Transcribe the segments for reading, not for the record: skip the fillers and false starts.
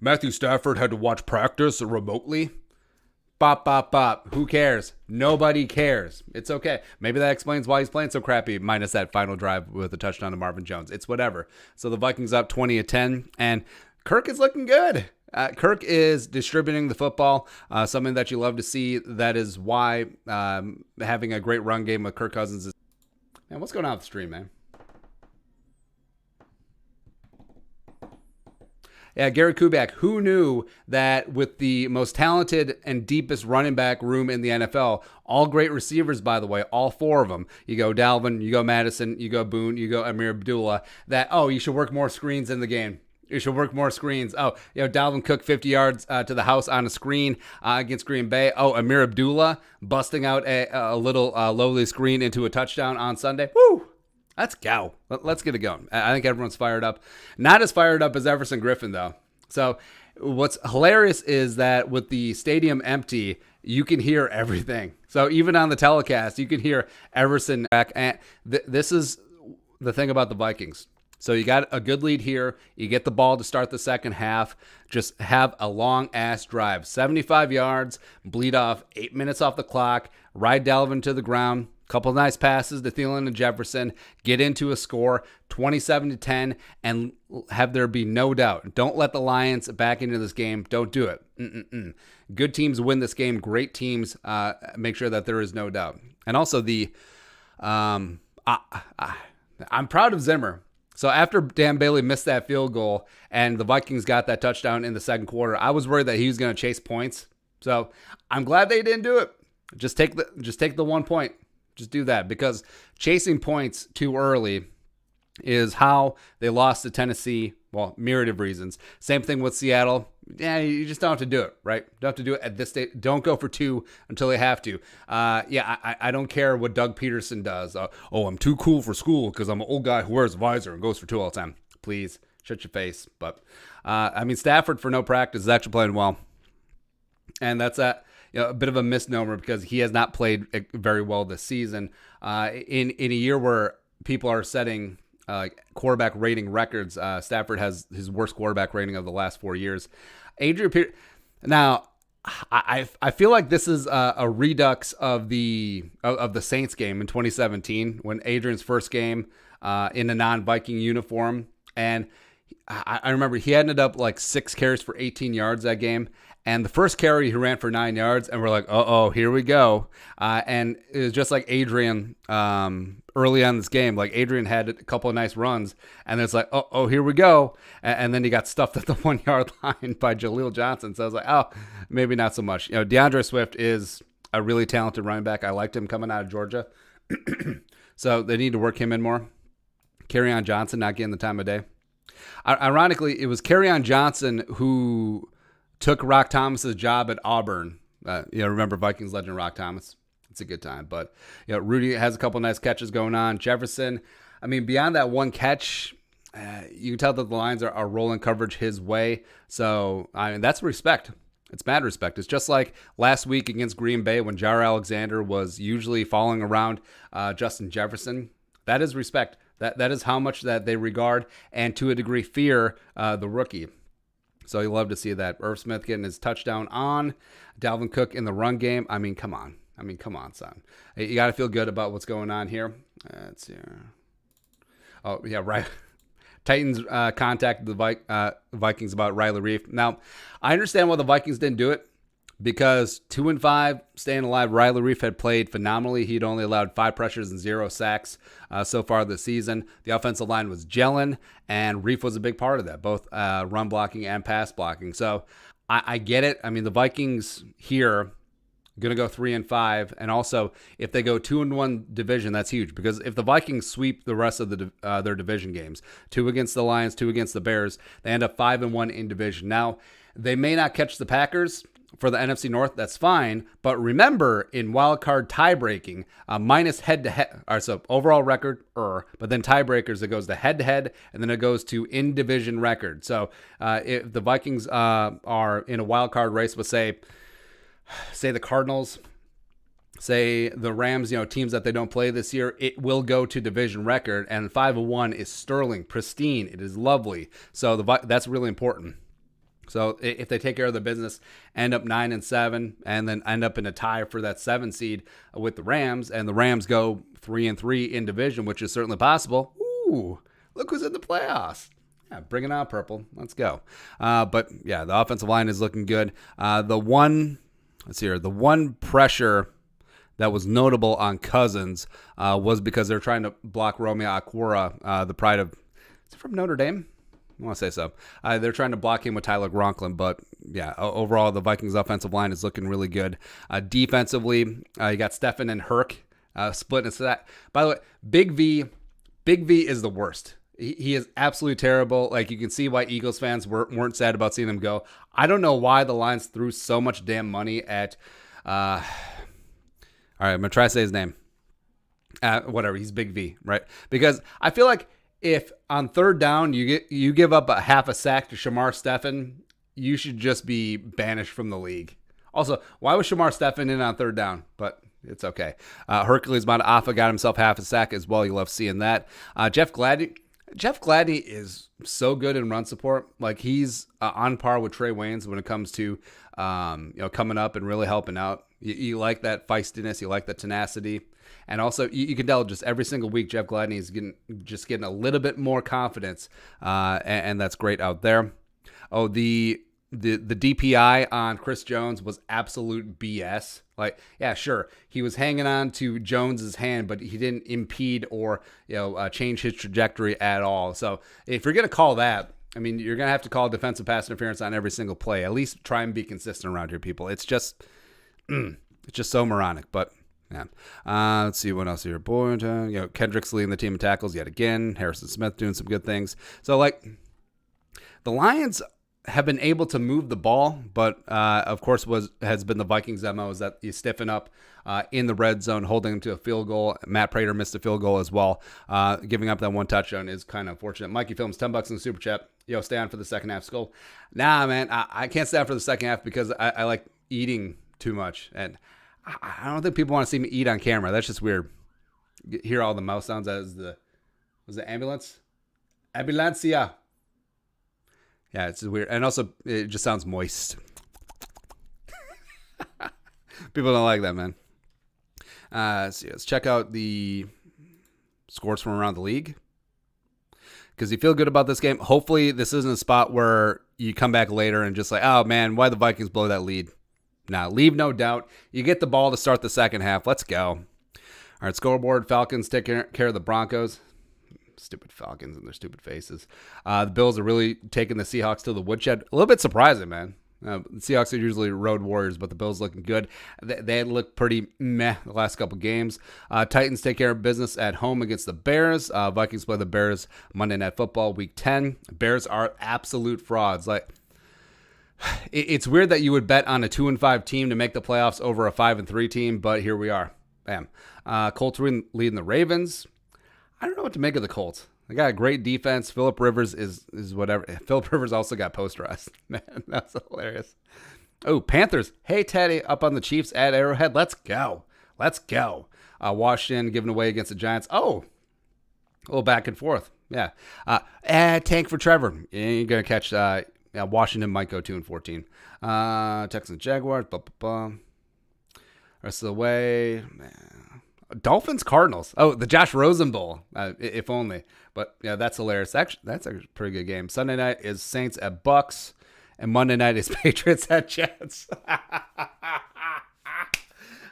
Matthew Stafford had to watch practice remotely. Bop, bop, bop. Who cares? Nobody cares. It's okay. Maybe that explains why he's playing so crappy, minus that final drive with a touchdown to Marvin Jones. It's whatever. So the Vikings up 20-10, and Kirk is looking good. Kirk is distributing the football, something that you love to see. That is why having a great run game with Kirk Cousins is... Man, what's going on with the stream, man? Yeah, Gary Kubiak, who knew that with the most talented and deepest running back room in the NFL, all great receivers, by the way, all four of them, you go Dalvin, you go Madison, you go Boone, you go Amir Abdullah, that, you should work more screens in the game. You should work more screens. Dalvin Cook 50 yards to the house on a screen against Green Bay. Amir Abdullah busting out a little lowly screen into a touchdown on Sunday. Woo! Let's go. Let's get it going. I think everyone's fired up. Not as fired up as Everson Griffin, though. So what's hilarious is that with the stadium empty, you can hear everything. So even on the telecast, you can hear Everson back. And this is the thing about the Vikings. So you got a good lead here. You get the ball to start the second half. Just have a long-ass drive. 75 yards, bleed off 8 minutes off the clock, ride Dalvin to the ground. Couple of nice passes to Thielen and Jefferson, get into a score, 27-10, and have there be no doubt. Don't let the Lions back into this game. Don't do it. Good teams win this game. Great teams make sure that there is no doubt. And also I'm proud of Zimmer. So after Dan Bailey missed that field goal and the Vikings got that touchdown in the second quarter, I was worried that he was going to chase points. So I'm glad they didn't do it. Just take the 1 point. Just do that, because chasing points too early is how they lost to Tennessee. Well, myriad of reasons. Same thing with Seattle. Yeah, you just don't have to do it, right? Don't have to do it at this stage. Don't go for two until they have to. I don't care what Doug Peterson does. I'm too cool for school because I'm an old guy who wears a visor and goes for two all the time. Please, shut your face. But, Stafford for no practice is actually playing well. And that's a bit of a misnomer because he has not played very well this season. In a year where people are setting quarterback rating records, Stafford has his worst quarterback rating of the last 4 years. Adrian Peterson. Now, I feel like this is a redux of the Saints game in 2017 when Adrian's first game in a non-Viking uniform, and I remember he ended up like 6 carries for 18 yards that game. And the first carry, he ran for 9 yards, and we're like, here we go. And it was just like Adrian early on this game. Like, Adrian had a couple of nice runs, and it's like, here we go. And then he got stuffed at the 1 yard line by Jaleel Johnson. So I was like, maybe not so much. DeAndre Swift is a really talented running back. I liked him coming out of Georgia. So they need to work him in more. Kerryon Johnson not getting the time of day. Ironically, it was Kerryon Johnson who took Rock Thomas's job at Auburn. Remember Vikings legend Rock Thomas? It's a good time. But Rudy has a couple nice catches going on. Jefferson, beyond that one catch, you can tell that the Lions are rolling coverage his way. So, that's respect. It's mad respect. It's just like last week against Green Bay when Jair Alexander was usually following around Justin Jefferson. That is respect. That is how much that they regard and to a degree fear the rookie. So you love to see that. Irv Smith getting his touchdown on Dalvin Cook in the run game. Come on. Come on, son. You got to feel good about what's going on here. Let's see. Oh, yeah, right. Titans contacted the Vikings about Riley Reif. Now, I understand why the Vikings didn't do it, because 2-5, staying alive, Riley Reif had played phenomenally. He'd only allowed 5 pressures and 0 sacks so far this season. The offensive line was gelling, and Reif was a big part of that, both run blocking and pass blocking. So I get it. The Vikings here going to go 3-5, and also if they go 2-1 division, that's huge, because if the Vikings sweep the rest of their division games, 2 against the Lions, 2 against the Bears, they end up 5-1 in division. Now, they may not catch the Packers for the NFC North, that's fine. But remember, in wild card tie-breaking, minus head-to-head, so overall record, but then tiebreakers, it goes to head-to-head, and then it goes to in-division record. So if the Vikings are in a wild card race with, say the Cardinals, say the Rams, teams that they don't play this year, it will go to division record, and 5-1 is sterling, pristine. It is lovely. So that's really important. So if they take care of the business, end up 9-7, and then end up in a tie for that 7 seed with the Rams, and the Rams go 3-3 in division, which is certainly possible. Ooh, look who's in the playoffs. Yeah, bring it on, purple. Let's go. But yeah, the offensive line is looking good. The one pressure that was notable on Cousins was because they're trying to block Romeo Okwara, the pride of, is it from Notre Dame? I want to say so. They're trying to block him with Tyler Gronklin, but yeah, overall, the Vikings offensive line is looking really good. Defensively, you got Stefan and Herc splitting into that. By the way, Big V is the worst. He is absolutely terrible. Like, you can see why Eagles fans weren't sad about seeing him go. I don't know why the Lions threw so much damn money at, all right, I'm going to try to say his name. Whatever, he's Big V, right? Because I feel like if on third down you give up a half a sack to Shamar Stephen, you should just be banished from the league. Also, why was Shamar Stephen in on third down? But it's okay. Hercules Mataafa got himself half a sack as well. You love seeing that. Jeff Gladney is so good in run support. Like, he's on par with Trey Waynes when it comes to coming up and really helping out. You like that feistiness. You like that tenacity. And also, you can tell just every single week, Jeff Gladney is getting a little bit more confidence, and that's great out there. Oh, the DPI on Chris Jones was absolute BS. Like, yeah, sure, he was hanging on to Jones's hand, but he didn't impede or change his trajectory at all. So if you're gonna call that, I mean, you're gonna have to call defensive pass interference on every single play. At least try and be consistent around here, people. It's just so moronic, but. Yeah. Let's see what else here. Boyd, Kendrick's leading the team in tackles yet again. Harrison Smith doing some good things. So, like, the Lions have been able to move the ball, but of course has been the Vikings' MO is that you stiffen up in the red zone, holding them to a field goal. Matt Prater missed a field goal as well. Giving up that one touchdown is kind of unfortunate. Mikey Films, $10 in the super chat. Stay on for the second half. Skull. Nah, man, I can't stay on for the second half because I like eating too much, and I don't think people want to see me eat on camera. That's just weird. You hear all the mouth sounds as was the ambulance? Ambulancia. Yeah, it's just weird. And also, it just sounds moist. People don't like that, man. Let's check out the scores from around the league. Because you feel good about this game. Hopefully, this isn't a spot where you come back later and just like, oh, man, why the Vikings blow that lead? Now, leave no doubt. You get the ball to start the second half. Let's go. All right, scoreboard. Falcons take care of the Broncos. Stupid Falcons and their stupid faces. The Bills are really taking the Seahawks to the woodshed. A little bit surprising, man. The Seahawks are usually road warriors, but the Bills looking good. They look pretty meh the last couple games. Titans take care of business at home against the Bears. Vikings play the Bears Monday Night Football, Week 10. Bears are absolute frauds. Like, it's weird that you would bet on a 2-5 team to make the playoffs over a 5-3 team, but here we are. Bam. Colts leading the Ravens. I don't know what to make of the Colts. They got a great defense. Phillip Rivers is whatever. Phillip Rivers also got posterized. Man, that's hilarious. Oh, Panthers. Hey, Teddy, up on the Chiefs at Arrowhead. Let's go. Washington giving away against the Giants. Oh, a little back and forth. Yeah. Tank for Trevor. You're going to catch... Washington might go 2-14. Texans, Jaguars. Rest of the way, man. Dolphins, Cardinals. Oh, the Josh Rosen Bowl. If only. But yeah, that's hilarious. Actually, that's a pretty good game. Sunday night is Saints at Bucks, and Monday night is Patriots at Jets.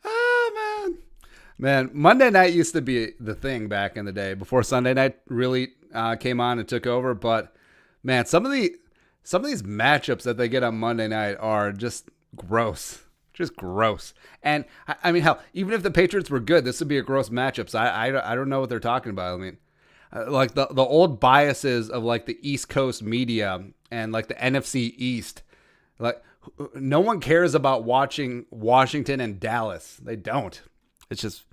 Oh man. Monday night used to be the thing back in the day before Sunday night really came on and took over. But man, some of these matchups that they get on Monday night are just gross. Just gross. And, I mean, hell, even if the Patriots were good, this would be a gross matchup. So I don't know what they're talking about. I mean, like the old biases of, like, the East Coast media and, like, the NFC East. Like, no one cares about watching Washington and Dallas. They don't. It's just,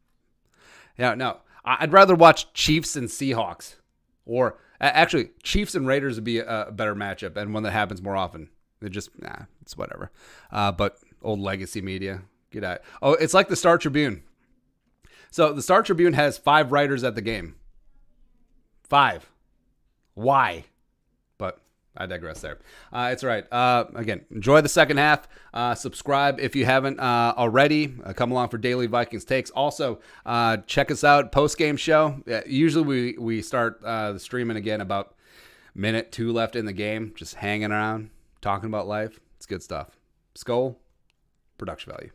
no. I'd rather watch Chiefs and Seahawks. Or... actually, Chiefs and Raiders would be a better matchup and one that happens more often. It's whatever. But old legacy media, Get out. Oh, it's like the Star Tribune. So the Star Tribune has 5 writers at the game. 5. Why? But I digress there. It's all right. Again, enjoy the second half. Subscribe if you haven't already. Come along for daily Vikings takes. Also, check us out, post-game show. Usually we start the streaming again about minute 2 left in the game, just hanging around, talking about life. It's good stuff. Skull, production value.